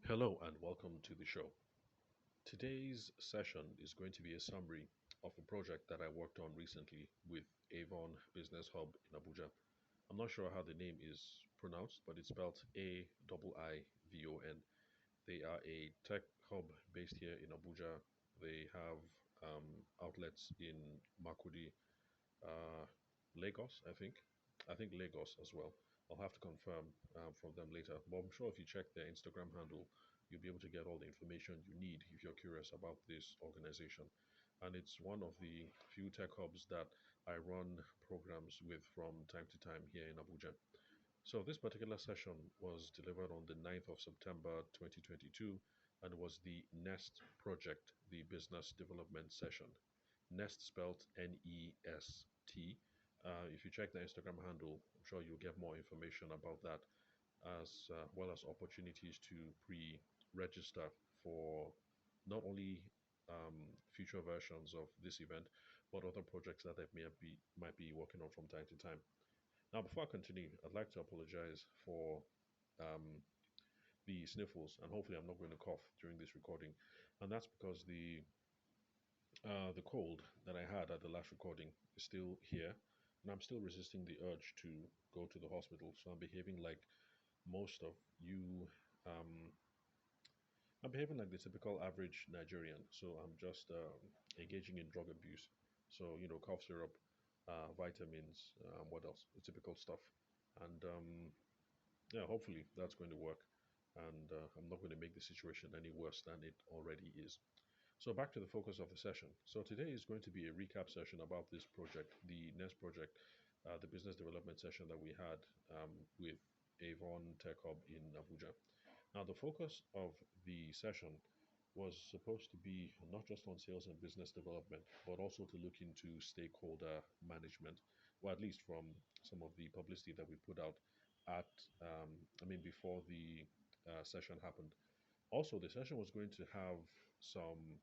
Hello and welcome to the show. Today's session is going to be a summary of a project that I worked on recently with Avon Business Hub in Abuja. I'm not sure how the name is pronounced, but it's spelled Aivon. They are a tech hub based here in Abuja. They have outlets in Makudi, uh, Lagos, I think. I think Lagos as well. I'll have to confirm from them later. But I'm sure if you check their Instagram handle, you'll be able to get all the information you need if you're curious about this organization. And it's one of the few tech hubs that I run programs with from time to time here in Abuja. So this particular session was delivered on the 9th of September 2022 and was the NEST project, the business development session. Nest spelled Nest. If you check the Instagram handle, I'm sure you'll get more information about that, as well as opportunities to pre-register for not only future versions of this event, but other projects that they might be working on from time to time. Now, before I continue, I'd like to apologize for um, the sniffles, and hopefully, I'm not going to cough during this recording, and that's because the cold that I had at the last recording is still here, and I'm still resisting the urge to go to the hospital. So I'm behaving like most of you. Um, I'm behaving like the typical average Nigerian. So I'm just engaging in drug abuse. So cough syrup, vitamins, what else? The typical stuff. And yeah, hopefully that's going to work. And I'm not going to make the situation any worse than it already is. So back to the focus of the session. So today is going to be a recap session about this project, the NEST project, the business development session that we had with Avon Tech Hub in Abuja. Now, the focus of the session was supposed to be not just on sales and business development, but also to look into stakeholder management, or at least from some of the publicity that we put out before the session happened. Also, the session was going to have some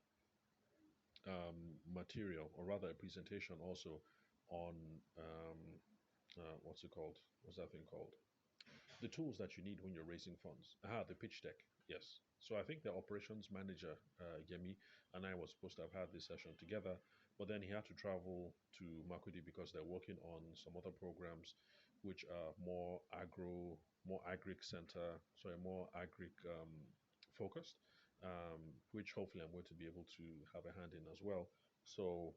material, or rather a presentation also on what's it called? What's that thing called? The tools that you need when you're raising funds. The pitch deck. Yes. So I think the operations manager, Yemi, and I was supposed to have had this session together, but then he had to travel to Makudi because they're working on some other programs which are more agric center, sorry, more agric focused, which hopefully I'm going to be able to have a hand in as well. So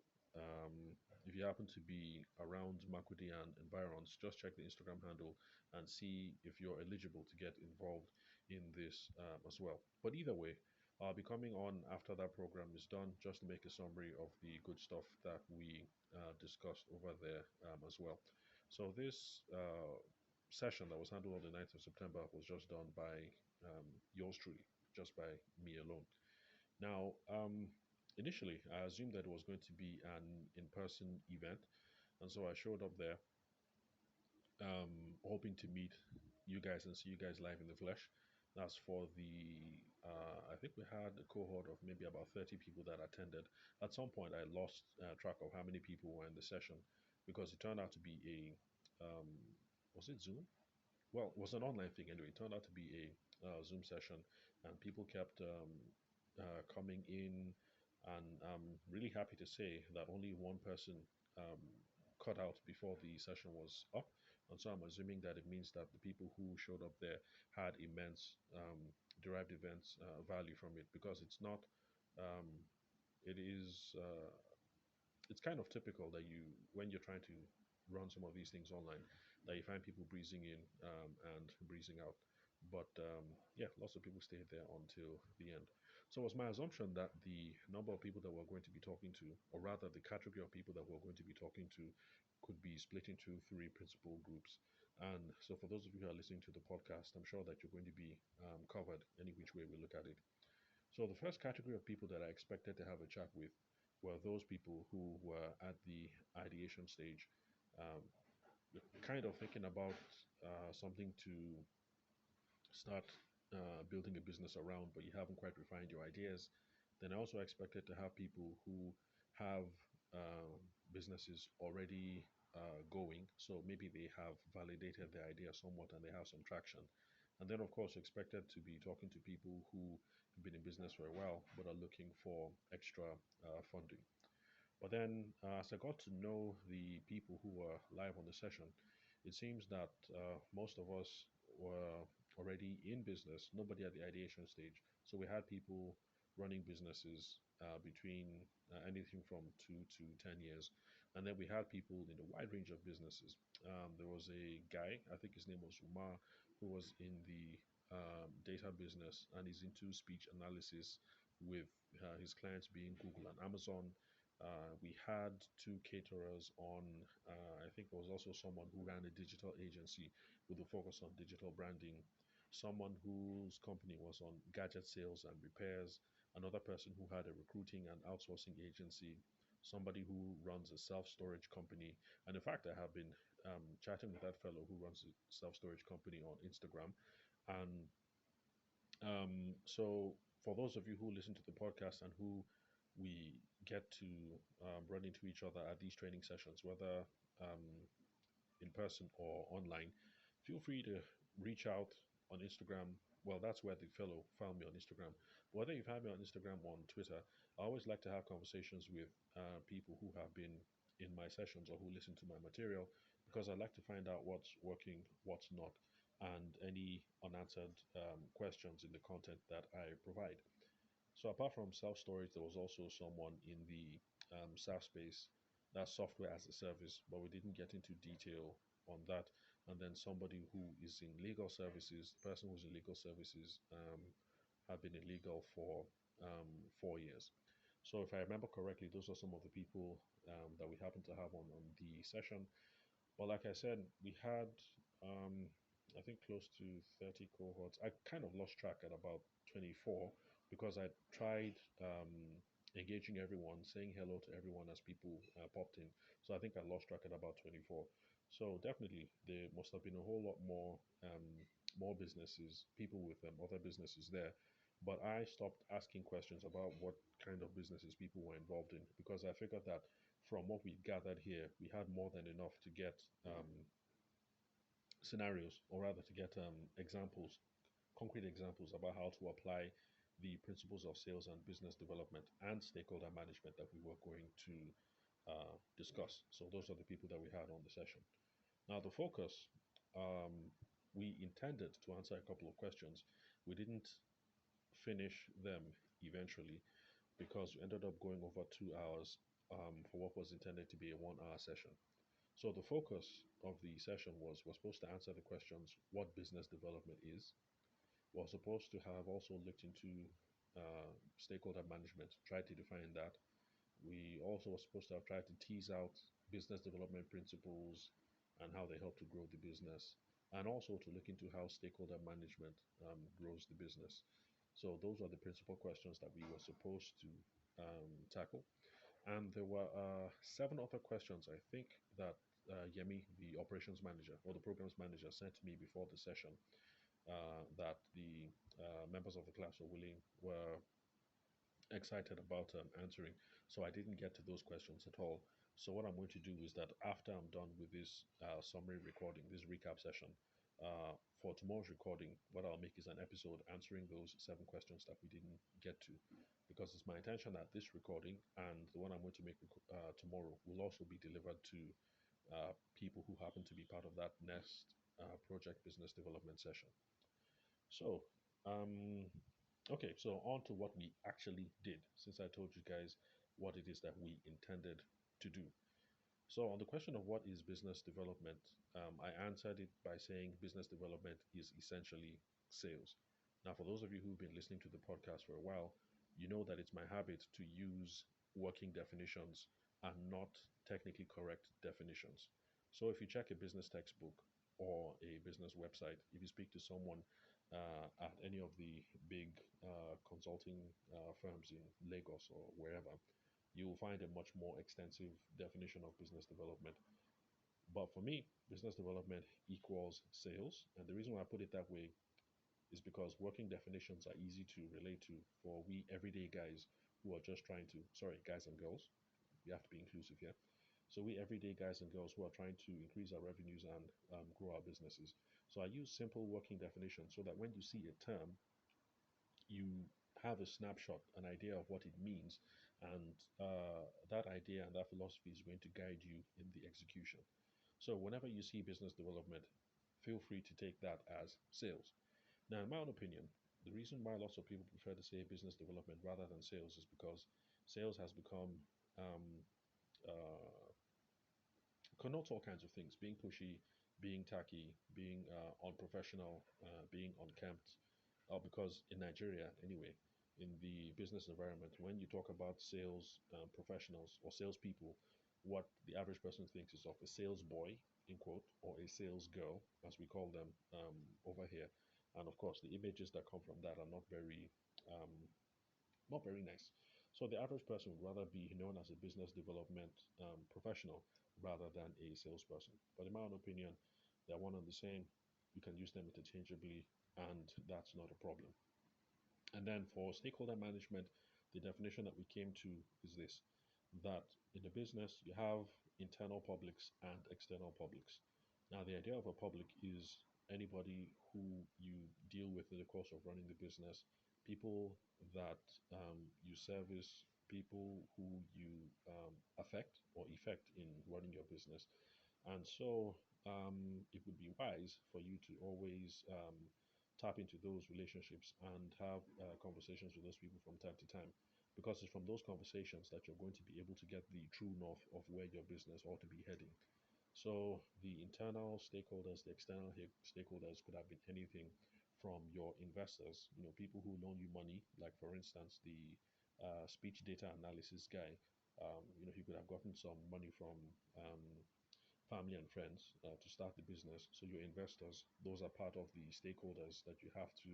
if you happen to be around Makudi and environs, just check the Instagram handle and see if you're eligible to get involved in this as well. But either way, I'll be coming on after that program is done just to make a summary of the good stuff that we discussed over there as well. So this session that was handled on the 9th of September was just done by yours truly, just by me alone. Now, initially, I assumed that it was going to be an in person event, and so I showed up there hoping to meet you guys and see you guys live in the flesh. That's for I think we had a cohort of maybe about 30 people that attended. At some point, I lost track of how many people were in the session because it turned out to be was it Zoom? Well, it was an online thing anyway. It turned out to be a Zoom session, and people kept coming in. And I'm really happy to say that only one person um, cut out before the session was up. And so I'm assuming that it means that the people who showed up there had immense derived events value from it because it's not, um, it is, it's kind of typical that when you're trying to run some of these things online, that you find people breezing in and breezing out. But yeah, lots of people stayed there until the end. So it was my assumption that the number of people that we're going to be talking to, or rather the category of people that we're going to be talking to, could be split into three principal groups. And so for those of you who are listening to the podcast, I'm sure that you're going to be covered any which way we look at it. So the first category of people that I expected to have a chat with were those people who were at the ideation stage, um, kind of thinking about something to start building a business around, but you haven't quite refined your ideas. Then I also expected to have people who have businesses already going, so maybe they have validated their idea somewhat and they have some traction. And then, of course, expected to be talking to people who have been in business for a while but are looking for extra funding. But then, as I got to know the people who were live on the session, it seems that most of us were already in business, nobody at the ideation stage. So we had people running businesses between anything from 2 to 10 years. And then we had people in a wide range of businesses. There was a guy, I think his name was Umar, who was in the data business and is into speech analysis with his clients being Google and Amazon. We had two caterers on. I think there was also someone who ran a digital agency with a focus on digital branding, someone whose company was on gadget sales and repairs, another person who had a recruiting and outsourcing agency, somebody who runs a self storage company. And in fact, I have been chatting with that fellow who runs a self storage company on Instagram. And so, for those of you who listen to the podcast and who we get to run into each other at these training sessions, whether um, in person or online, feel free to reach out on Instagram. Well, that's where the fellow found me on Instagram. Whether you've had me on Instagram or on Twitter, I always like to have conversations with people who have been in my sessions or who listen to my material because I like to find out what's working, what's not, and any unanswered questions in the content that I provide. So apart from self storage, there was also someone in the SaaS space, that software as a service, but we didn't get into detail on that. And then somebody who is in legal services, the person who's in legal services had been in legal for 4 years. So if I remember correctly, those are some of the people that we happen to have on the session. But like I said, we had, um, I think, close to 30 cohorts. I kind of lost track at about 24 because I tried engaging everyone, saying hello to everyone as people popped in. So I think I lost track at about 24. So definitely, there must have been a whole lot more businesses, people with other businesses there. But I stopped asking questions about what kind of businesses people were involved in because I figured that from what we gathered here, we had more than enough to get scenarios, or rather to get examples, concrete examples about how to apply the principles of sales and business development and stakeholder management that we were going to discuss. So those are the people that we had on the session. Now, the focus, um, we intended to answer a couple of questions. We didn't finish them eventually because we ended up going over 2 hours for what was intended to be a 1 hour session. So the focus of the session was we're supposed to answer the questions what business development is. We're supposed to have also looked into stakeholder management, tried to define that. We also were supposed to have tried to tease out business development principles and how they help to grow the business, and also to look into how stakeholder management grows the business. So those are the principal questions that we were supposed to tackle. And there were seven other questions, I think, that Yemi, the operations manager or the programs manager, sent to me before the session that the members of the class were excited about answering. So I didn't get to those questions at all. So what I'm going to do is that after I'm done with this summary recording, this recap session, for tomorrow's recording, what I'll make is an episode answering those seven questions that we didn't get to, because it's my intention that this recording and the one I'm going to make tomorrow will also be delivered to people who happen to be part of that next project business development session. So, um, okay, so on to what we actually did, since I told you guys what it is that we intended to do. So, on the question of what is business development, I answered it by saying business development is essentially sales. Now, for those of you who've been listening to the podcast for a while, you know that it's my habit to use working definitions and not technically correct definitions. So, if you check a business textbook or a business website, if you speak to someone at any of the big consulting firms in Lagos or wherever, you will find a much more extensive definition of business development. But for me, business development equals sales. And the reason why I put it that way is because working definitions are easy to relate to for we everyday guys who are just trying to, sorry, guys and girls, we have to be inclusive here. So we everyday guys and girls who are trying to increase our revenues and grow our businesses. So I use simple working definitions so that when you see a term, you have a snapshot, an idea of what it means, and that idea and that philosophy is going to guide you in the execution. So whenever you see business development, feel free to take that as sales. Now, in my own opinion, the reason why lots of people prefer to say business development rather than sales is because sales has become um, uh, connotes all kinds of things: being pushy, being tacky, being unprofessional, being unkempt. Because in Nigeria, anyway, in the business environment, when you talk about sales professionals or salespeople, what the average person thinks is of a sales boy, in quote, or a sales girl, as we call them over here. And of course, the images that come from that are um, not very nice. So the average person would rather be known as a business development professional rather than a salesperson. But in my own opinion, they're one and the same. You can use them interchangeably, and that's not a problem. And then for stakeholder management, the definition that we came to is this: that in a business, you have internal publics and external publics. Now, the idea of a public is anybody who you deal with in the course of running the business, people that you service, people who you affect or effect in running your business. And so it would be wise for you to always tap into those relationships and have conversations with those people from time to time, because it's from those conversations that you're going to be able to get the true north of where your business ought to be heading. So the internal stakeholders, the external stakeholders could have been anything from your investors, people who loan you money, like for instance, the speech data analysis guy. He could have gotten some money from um, family and friends to start the business. So your investors, those are part of the stakeholders that you have to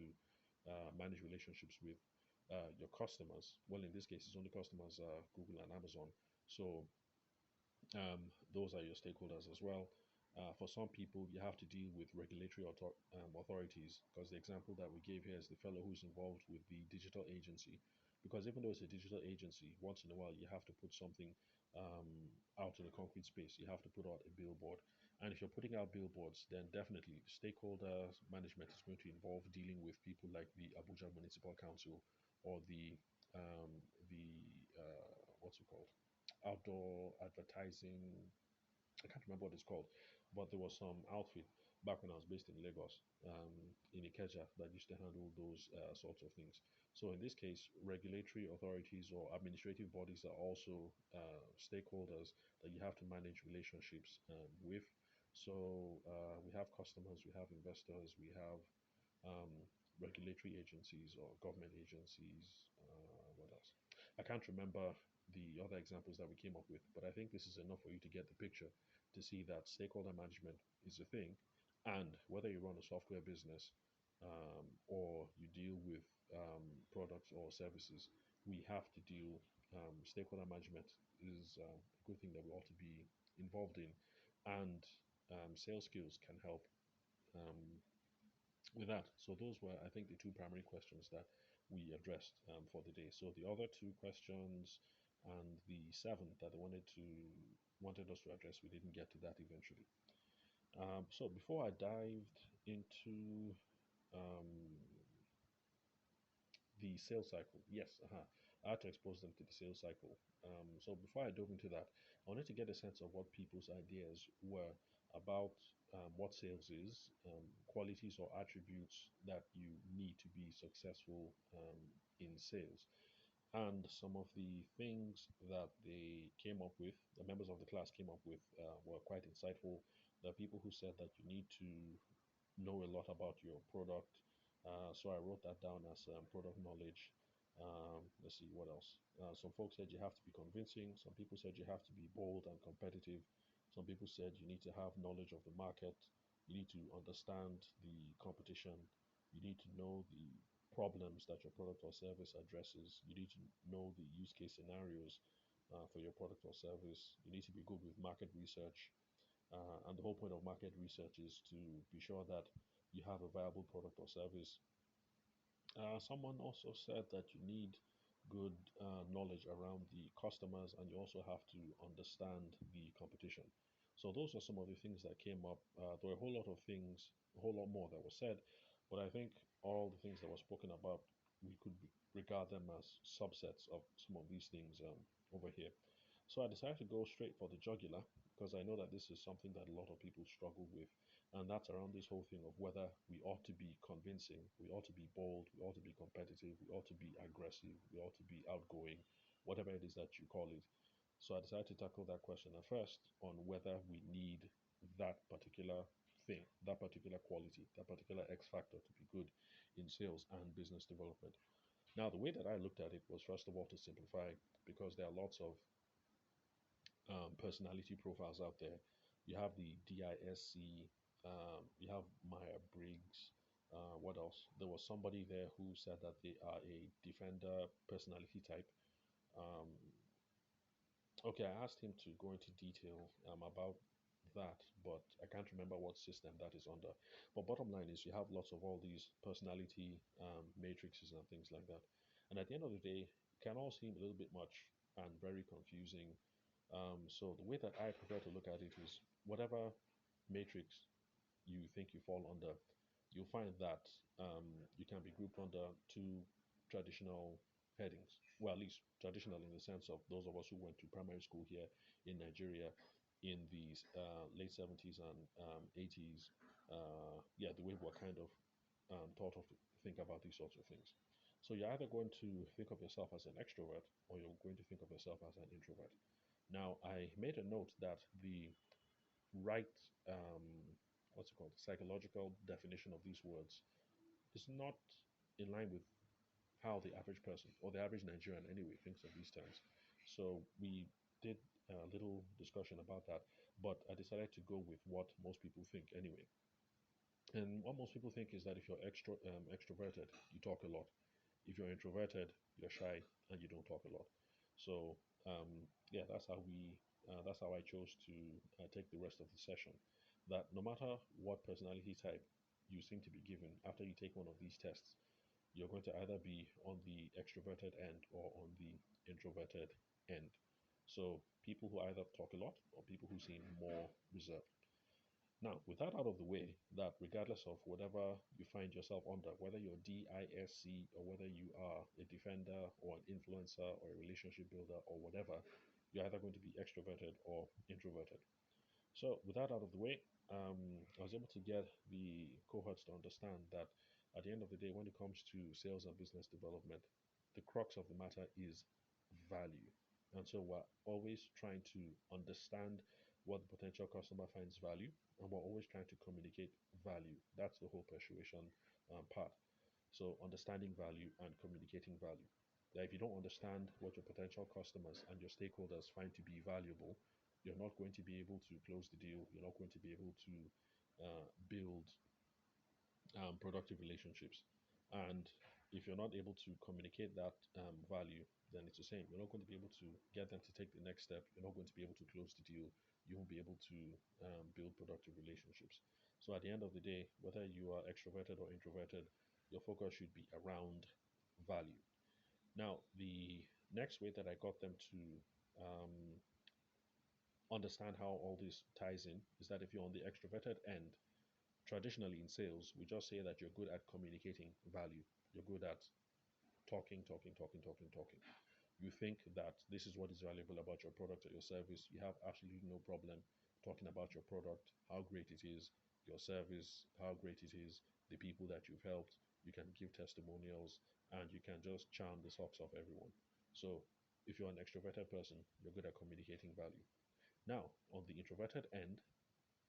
manage relationships with. Your customers, well, in this case, it's only customers, Google and Amazon. So those are your stakeholders as well. For some people, you have to deal with regulatory authorities, because the example that we gave here is the fellow who's involved with the digital agency. Because even though it's a digital agency, once in a while you have to put something out in a concrete space. You have to put out a billboard. And if you're putting out billboards, then definitely stakeholder management is going to involve dealing with people like the Abuja Municipal Council or the what's it called, outdoor advertising. I can't remember what it's called, but there was some outfit back when I was based in Lagos, in Ikeja, that used to handle those sorts of things. So in this case, regulatory authorities or administrative bodies are also stakeholders that you have to manage relationships with. So we have customers, we have investors, we have um, regulatory agencies or government agencies. What else? I can't remember the other examples that we came up with, but I think this is enough for you to get the picture to see that stakeholder management is a thing. And whether you run a software business or you deal with products or services, we have to deal. Stakeholder management is a good thing that we ought to be involved in, and sales skills can help um, with that. So those were, I think, the two primary questions that we addressed for the day. So the other two questions and the seventh that I wanted us to address, we didn't get to that eventually. So before I dived into um, the sales cycle, yes, I had to expose them to the sales cycle. So before I dove into that, I wanted to get a sense of what people's ideas were about what sales is, qualities or attributes that you need to be successful in sales. And some of the things that they came up with, the members of the class came up with, were quite insightful. There are people who said that you need to know a lot about your product. So I wrote that down as product knowledge. Let's see what else. Some folks said you have to be convincing. Some people said you have to be bold and competitive. Some people said you need to have knowledge of the market. You need to understand the competition. You need to know the problems that your product or service addresses. You need to know the use case scenarios for your product or service. You need to be good with market research. And the whole point of market research is to be sure that you have a viable product or service. Someone also said that you need good knowledge around the customers, and you also have to understand the competition. So those are some of the things that came up. There were a whole lot of things, a whole lot more that was said, but I think all the things that were spoken about, we could regard them as subsets of some of these things over here. So I decided to go straight for the jugular because I know that this is something that a lot of people struggle with, and that's around this whole thing of whether we ought to be convincing, we ought to be bold, we ought to be competitive, we ought to be aggressive, we ought to be outgoing, whatever it is that you call it. So I decided to tackle that question at first on whether we need that particular thing, that particular quality, that particular X factor to be good in sales and business development. Now, the way that I looked at it was first of all to simplify because there are lots of personality profiles out there. You have the DISC, you have Meyer Briggs. What else? There was somebody there who said that they are a defender personality type. Um, Okay, I asked him to go into detail about that, but I can't remember what system that is under. But bottom line is, you have lots of all these personality matrices and things like that. And at the end of the day, it can all seem a little bit much and very confusing. So the way that I prefer to look at it is whatever matrix you think you fall under, you'll find that you can be grouped under two traditional headings. Well, at least traditional in the sense of those of us who went to primary school here in Nigeria in the late 70s and 80s. Yeah, the way we're kind of taught of to think about these sorts of things. So you're either going to think of yourself as an extrovert or you're going to think of yourself as an introvert. Now, I made a note that the right what's it called psychological definition of these words is not in line with how the average person or the average Nigerian anyway thinks of these terms. So we did a little discussion about that, but I decided to go with what most people think anyway. And what most people think is that if you're extroverted, you talk a lot. If you're introverted, you're shy and you don't talk a lot. So yeah, that's how I chose to take the rest of the session. That no matter what personality type you seem to be given after you take one of these tests, you're going to either be on the extroverted end or on the introverted end. So people who either talk a lot or people who seem more reserved. Now, with that out of the way, that regardless of whatever you find yourself under, whether you're DISC or whether you are a defender or an influencer or a relationship builder or whatever, you're either going to be extroverted or introverted. So, with that out of the way, I was able to get the cohorts to understand that at the end of the day, when it comes to sales and business development, the crux of the matter is value. And so, we're always trying to understand what the potential customer finds value, and we're always trying to communicate value. That's the whole persuasion part. So, understanding value and communicating value. That if you don't understand what your potential customers and your stakeholders find to be valuable, you're not going to be able to close the deal. You're not going to be able to build productive relationships. And if you're not able to communicate that value, then it's the same. You're not going to be able to get them to take the next step. You're not going to be able to close the deal. You won't be able to build productive relationships. So at the end of the day, whether you are extroverted or introverted, your focus should be around value. Now, the next way that I got them to understand how all this ties in is that if you're on the extroverted end, traditionally in sales, we just say that you're good at communicating value. You're good at talking, talking, talking, talking, talking. You think that this is what is valuable about your product or your service. You have absolutely no problem talking about your product, how great it is, your service, how great it is, the people that you've helped. You can give testimonials and you can just charm the socks off everyone. So, if you're an extroverted person, you're good at communicating value. Now, on the introverted end,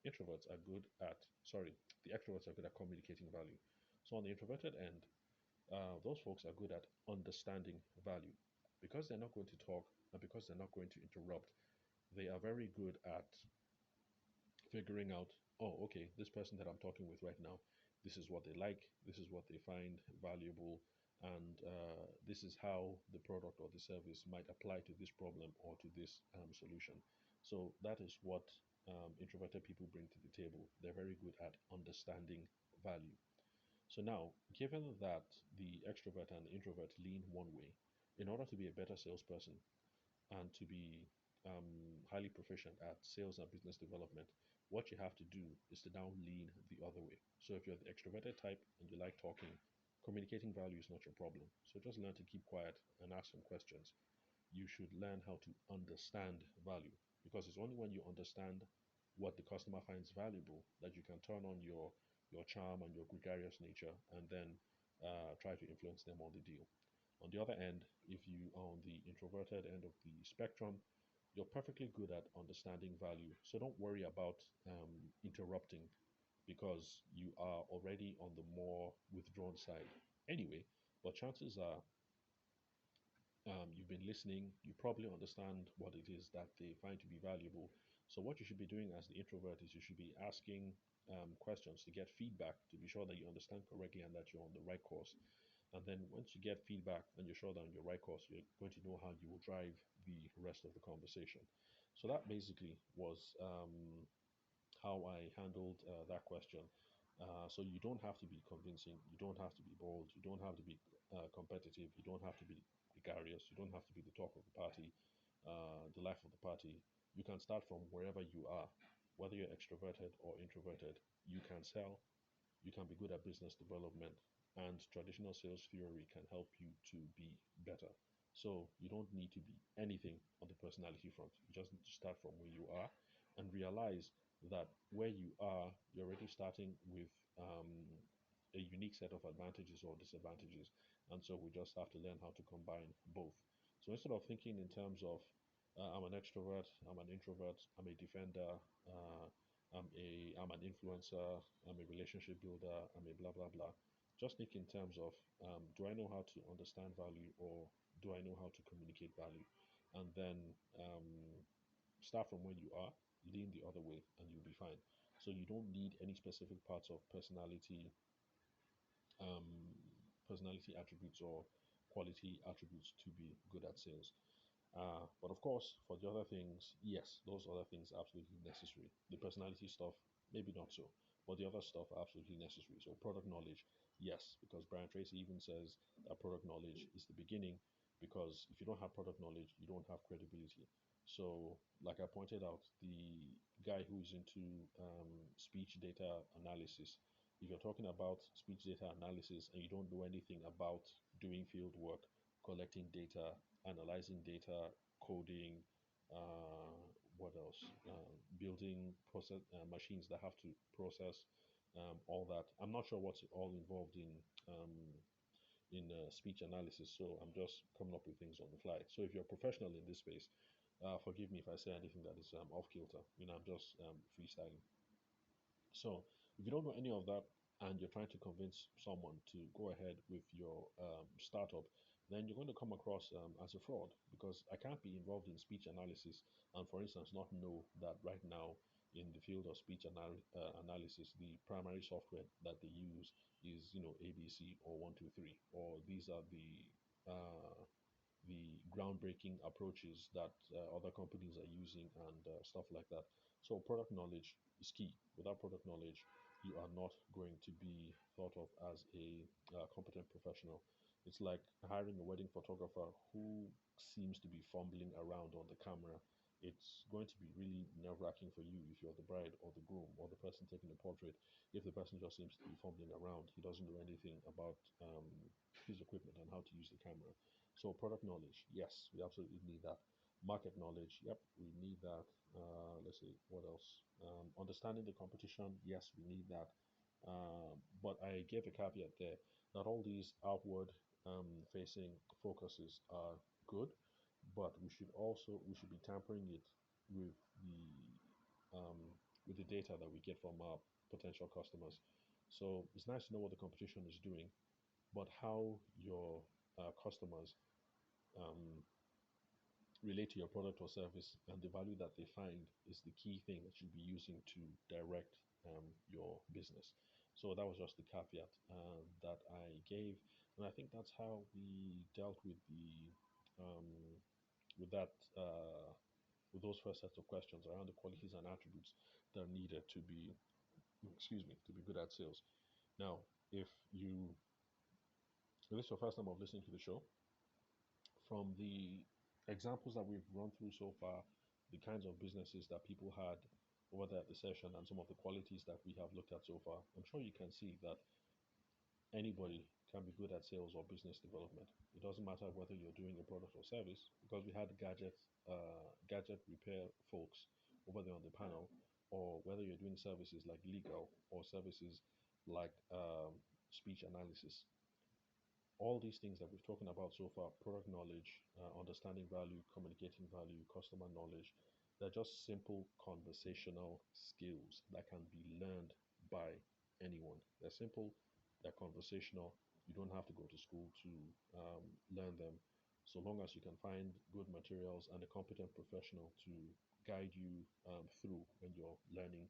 introverts are good at, sorry, the extroverts are good at communicating value. So on the introverted end, those folks are good at understanding value. Because they're not going to talk and because they're not going to interrupt, they are very good at figuring out, oh, okay, this person that I'm talking with right now, this is what they like, this is what they find valuable, and this is how the product or the service might apply to this problem or to this solution. So that is what introverted people bring to the table. They're very good at understanding value. So now, given that the extrovert and the introvert lean one way, in order to be a better salesperson and to be highly proficient at sales and business development, what you have to do is to now lean the other way. So if you're the extroverted type and you like talking, communicating value is not your problem. So just learn to keep quiet and ask some questions. You should learn how to understand value, because it's only when you understand what the customer finds valuable that you can turn on your charm and your gregarious nature, and then try to influence them on the deal. On the other end, if you are on the introverted end of the spectrum, you're perfectly good at understanding value. So don't worry about interrupting, because you are already on the more withdrawn side anyway. But chances are, you've been listening, you probably understand what it is that they find to be valuable. So what you should be doing as the introvert is you should be asking questions to get feedback, to be sure that you understand correctly and that you're on the right course. And then once you get feedback and you're sure that on your right course, you're going to know how you will drive the rest of the conversation. So that basically was how I handled that question. So you don't have to be convincing, you don't have to be bold, you don't have to be competitive, you don't have to be gregarious, you don't have to be the talk of the party, the life of the party. You can start from wherever you are, whether you're extroverted or introverted. You can sell, you can be good at business development, and traditional sales theory can help you to be better. So you don't need to be anything on the personality front. You just need to start from where you are and realize that where you are, you're already starting with a unique set of advantages or disadvantages. And so we just have to learn how to combine both. So instead of thinking in terms of I'm an extrovert, I'm an introvert, I'm a defender, I'm an influencer, I'm a relationship builder, I'm a blah blah blah. Just think in terms of do I know how to understand value, or do I know how to communicate value? And then start from where you are, lean the other way, and you'll be fine. So you don't need any specific parts of um, personality attributes or quality attributes to be good at sales. But of course, for the other things, yes, those other things are absolutely necessary. The personality stuff, maybe not so, but the other stuff are absolutely necessary. So product knowledge, yes, because Brian Tracy even says that product knowledge is the beginning, because if you don't have product knowledge, you don't have credibility. So, like I pointed out, the guy who's into speech data analysis, if you're talking about speech data analysis and you don't know anything about doing field work, collecting data, analyzing data, coding, what else? Building process machines that have to process all that. I'm not sure what's all involved in speech analysis, so I'm just coming up with things on the fly. So if you're a professional in this space, forgive me if I say anything that is off kilter. I'm just freestyling. So if you don't know any of that and you're trying to convince someone to go ahead with your startup, then you're going to come across as a fraud, because I can't be involved in speech analysis and, for instance, not know that right now in the field of speech analysis, the primary software that they use is, ABC or 123, or these are the groundbreaking approaches that other companies are using, and stuff like that. So product knowledge is key. Without product knowledge, you are not going to be thought of as a competent professional. It's like hiring a wedding photographer who seems to be fumbling around on the camera. It's going to be really nerve wracking for you if you're the bride or the groom or the person taking the portrait. If the person just seems to be fumbling around, he doesn't know anything about his equipment and how to use the camera. So product knowledge, yes, we absolutely need that. Market knowledge, yep, we need that. Let's see, what else? Understanding the competition, yes, we need that. But I gave a caveat there that all these outward facing focuses are good, but we should be tampering it with the with the data that we get from our potential customers. So it's nice to know what the competition is doing, but how your customers um, relate to your product or service, and the value that they find is the key thing that you'll be using to direct your business. So that was just the caveat that I gave, and I think that's how we dealt with the um, with that with those first sets of questions around the qualities and attributes that are needed to be, excuse me, to be good at sales. Now, if this is your first time of listening to the show, from the examples that we've run through so far, the kinds of businesses that people had over there at the session and some of the qualities that we have looked at so far, I'm sure you can see that anybody can be good at sales or business development. It doesn't matter whether you're doing a product or service, because we had gadget repair folks over there on the panel, or whether you're doing services like legal or services like speech analysis. All these things that we've talking about so far, product knowledge, understanding value, communicating value, customer knowledge, they're just simple conversational skills that can be learned by anyone. They're simple, they're conversational. You don't have to go to school to learn them, so long as you can find good materials and a competent professional to guide you through when you're learning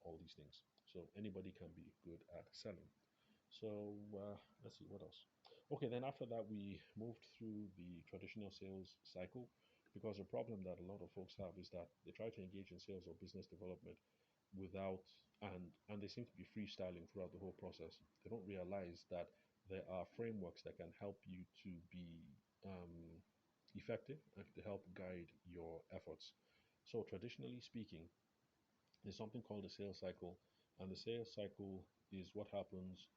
all these things. So anybody can be good at selling. So let's see what else. Okay, then after that, we moved through the traditional sales cycle, because the problem that a lot of folks have is that they try to engage in sales or business development without, and they seem to be freestyling throughout the whole process. They don't realize that there are frameworks that can help you to be effective and to help guide your efforts. So traditionally speaking, there's something called the sales cycle, and the sales cycle is what happens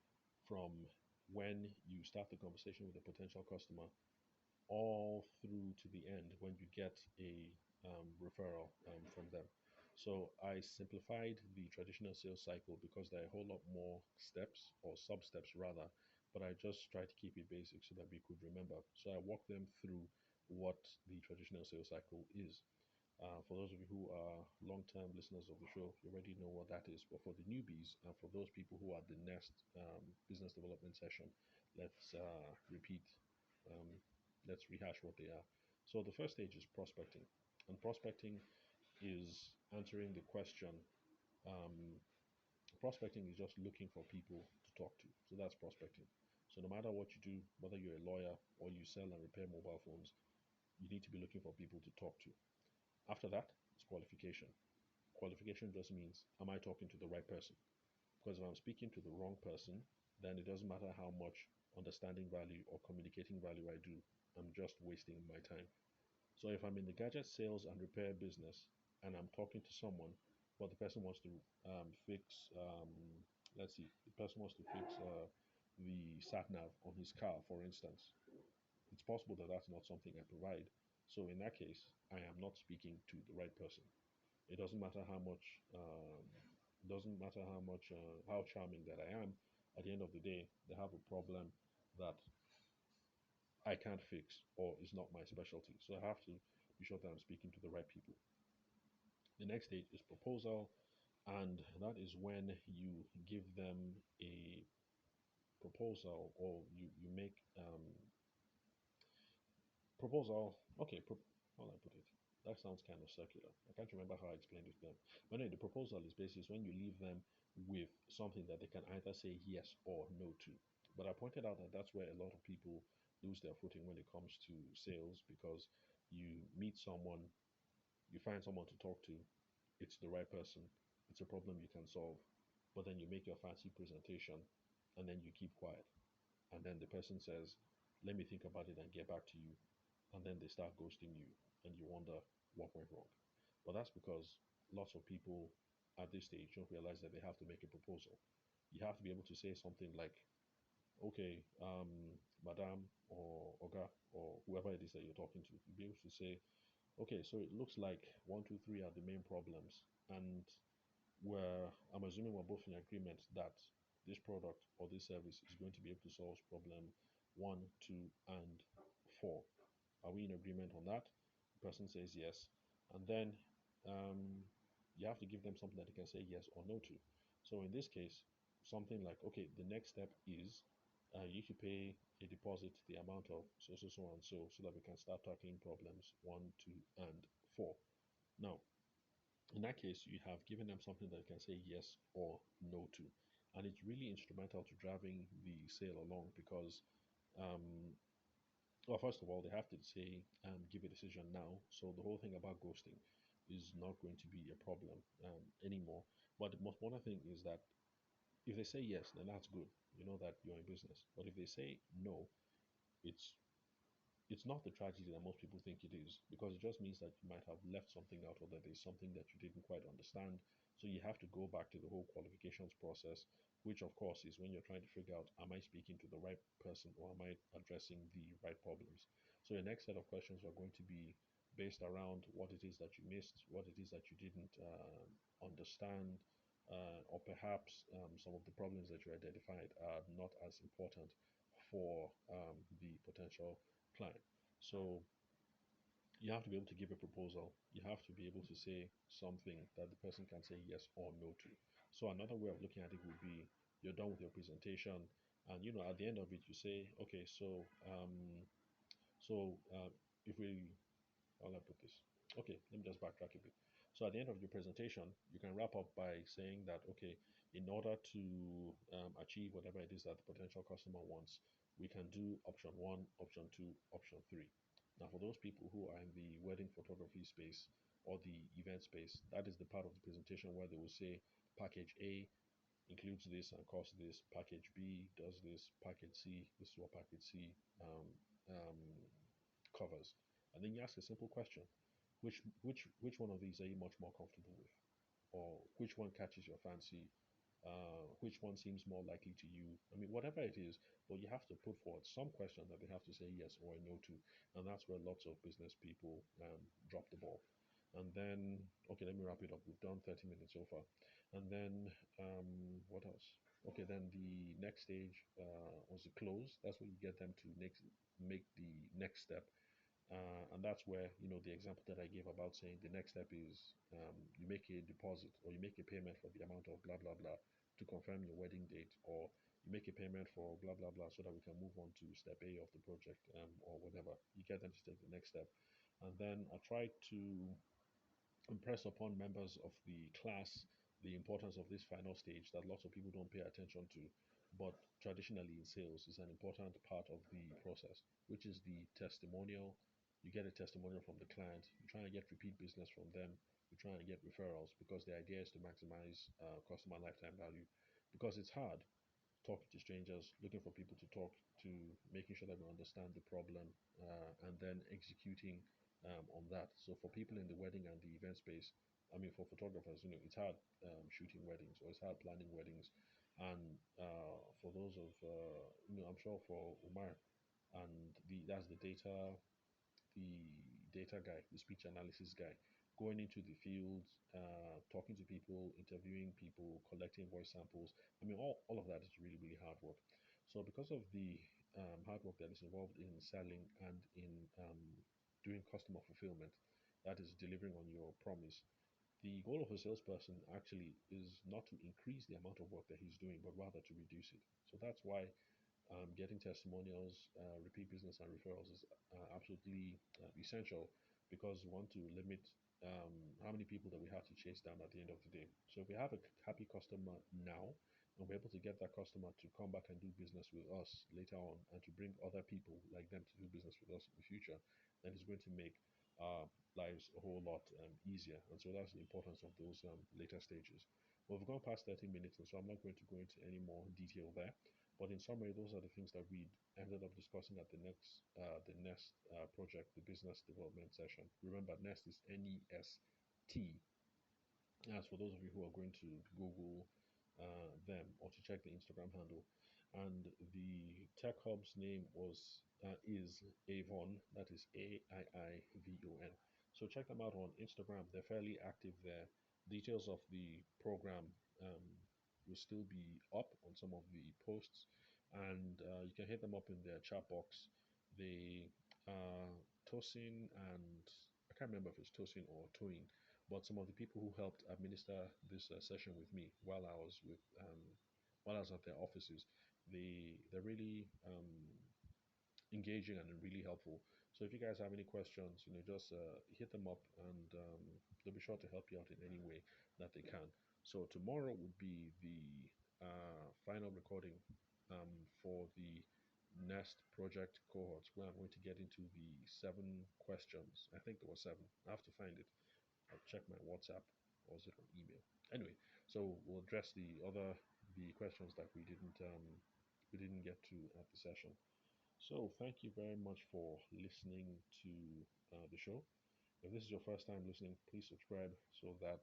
from when you start the conversation with a potential customer all through to the end when you get a referral from them. So I simplified the traditional sales cycle because there are a whole lot more steps or sub steps rather, but I just tried to keep it basic so that we could remember. So I walked them through what the traditional sales cycle is. For those of you who are long-term listeners of the show, you already know what that is. But for the newbies and for those people who are the next business development session, let's repeat, um, let's rehash what they are. So the first stage is prospecting, and prospecting is answering the question. Um, Prospecting is just looking for people to talk to. So that's prospecting. So no matter what you do, whether you're a lawyer or you sell and repair mobile phones, you need to be looking for people to talk to. After that, it's qualification. Qualification just means, am I talking to the right person? Because if I'm speaking to the wrong person, then it doesn't matter how much understanding value or communicating value I do, I'm just wasting my time. So if I'm in the gadget sales and repair business and I'm talking to someone, but the person wants to fix, let's see, the person wants to fix the sat nav on his car, for instance, it's possible that that's not something I provide. So in that case, I am not speaking to the right person. It doesn't matter how much, doesn't matter how much, how charming that I am. At the end of the day, they have a problem that I can't fix or is not my specialty. So I have to be sure that I'm speaking to the right people. The next stage is proposal, and that is when you give them a proposal or you make proposal. Okay, how do I put it? That sounds kind of circular. I can't remember how I explained it to them. But anyway, the proposal is basically when you leave them with something that they can either say yes or no to. But I pointed out that that's where a lot of people lose their footing when it comes to sales, because you meet someone, you find someone to talk to, it's the right person, it's a problem you can solve, but then you make your fancy presentation and then you keep quiet. And then the person says, let me think about it and get back to you, and then they start ghosting you and you wonder what went wrong. But that's because lots of people at this stage don't realize that they have to make a proposal. You have to be able to say something like, okay, madam or oga or whoever it is that you're talking to, you'll be able to say, okay, so it looks like one, two, three are the main problems, and where I'm assuming we're both in agreement that this product or this service is going to be able to solve problem one, two, and four. Are we in agreement on that? The person says yes. And then um, you have to give them something that they can say yes or no to. So in this case, something like, okay, the next step is you should pay a deposit, the amount of so, so, so, and so, so that we can start tackling problems one, two, and four. Now, in that case, you have given them something that they can say yes or no to. And it's really instrumental to driving the sale along because um, well, first of all, they have to say give a decision now. So the whole thing about ghosting is not going to be a problem anymore. But the most important thing is that if they say yes, then that's good. You know that you're in business. But if they say no, it's it's not the tragedy that most people think it is, because it just means that you might have left something out, or that there's something that you didn't quite understand. So you have to go back to the whole qualifications process, which of course is when you're trying to figure out, am I speaking to the right person, or am I addressing the right problems? So your next set of questions are going to be based around what it is that you missed, what it is that you didn't understand, or perhaps some of the problems that you identified are not as important for the potential client. So you have to be able to give a proposal. You have to be able to say something that the person can say yes or no to. So another way of looking at it would be, you're done with your presentation, and at the end of it you say, okay, so if we how will I put this? Okay, let me just backtrack a bit. So at the end of your presentation, you can wrap up by saying that, okay, in order to achieve whatever it is that the potential customer wants, we can do option one, option two, option three. Now, for those people who are in the wedding photography space or the event space, that is the part of the presentation where they will say package A includes this and costs this, package B does this, package C, this is what package C um, covers. And then you ask a simple question: which one of these are you much more comfortable with, or which one catches your fancy? Which one seems more likely to you? I mean, whatever it is, but you have to put forward some question that they have to say yes or no to, and that's where lots of business people drop the ball. And then, okay, let me wrap it up. We've done 30 minutes so far. And then, what else? Okay, then the next stage was the close. That's where you get them to make the next step, and that's where, the example that I gave about saying the next step is, you make a deposit, or you make a payment for the amount of blah blah blah to confirm your wedding date, or you make a payment for blah blah blah so that we can move on to step A of the project, or whatever. You get them to take the next step, and then I try to impress upon members of the class the importance of this final stage that lots of people don't pay attention to, but traditionally in sales is an important part of the process, which is the testimonial. You get a testimonial from the client, you try and get repeat business from them, you try and get referrals, because the idea is to maximize customer lifetime value, because it's hard talking to strangers, looking for people to talk to, making sure that we understand the problem, and then executing on that. So for people in the wedding and the event space, I mean, for photographers, it's hard shooting weddings, or it's hard planning weddings. And for those of, I'm sure for Umar, and that's the data guy, the speech analysis guy, going into the field, talking to people, interviewing people, collecting voice samples. I mean, all of that is really, really hard work. So, because of the hard work that is involved in selling and in doing customer fulfillment, that is delivering on your promise, the goal of a salesperson actually is not to increase the amount of work that he's doing, but rather to reduce it. So that's why getting testimonials, repeat business, and referrals is absolutely essential, because we want to limit how many people that we have to chase down at the end of the day. So if we have a happy customer now, and we're able to get that customer to come back and do business with us later on, and to bring other people like them to do business with us in the future, then it's going to make our lives a whole lot easier. And so that's the importance of those later stages. Well, we've gone past 30 minutes, and so I'm not going to go into any more detail there. But in summary, those are the things that we ended up discussing at the next project, the business development session. Remember, Nest is NEST. As for those of you who are going to Google them, or to check the Instagram handle, and the tech hub's name is Aiivon. That is AIIVON. So check them out on Instagram. They're fairly active there. Details of the program will still be up on some of the posts, and you can hit them up in their chat box. They Tosin, and I can't remember if it's Tosin or Toyin, but some of the people who helped administer this session with me while I was at their offices, they're really engaging and really helpful. So if you guys have any questions, just hit them up, and they'll be sure to help you out in any way that they can. So tomorrow would be the final recording for the Nest project cohorts, where I'm going to get into the 7 questions. I think there were 7. I have to find it. I'll check my WhatsApp, or was it on email? Anyway, so we'll address the questions that we didn't get to at the session. So, thank you very much for listening to the show. If this is your first time listening, please subscribe so that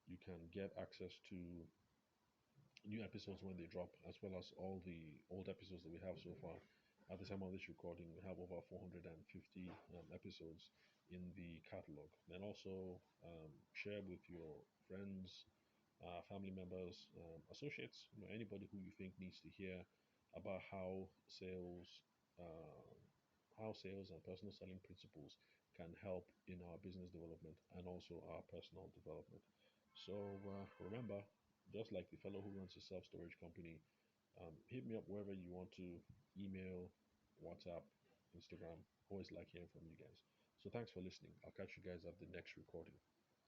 you can get access to new episodes when they drop, as well as all the old episodes that we have so far. At the time of this recording, we have over 450 episodes in the catalog. And also share with your friends, family members, associates, anybody who you think needs to hear about uh, how sales and personal selling principles can help in our business development and also our personal development. So remember, just like the fellow who runs a self storage company, hit me up wherever you want to, email, WhatsApp, Instagram. Always like hearing from you guys. So thanks for listening. I'll catch you guys at the next recording.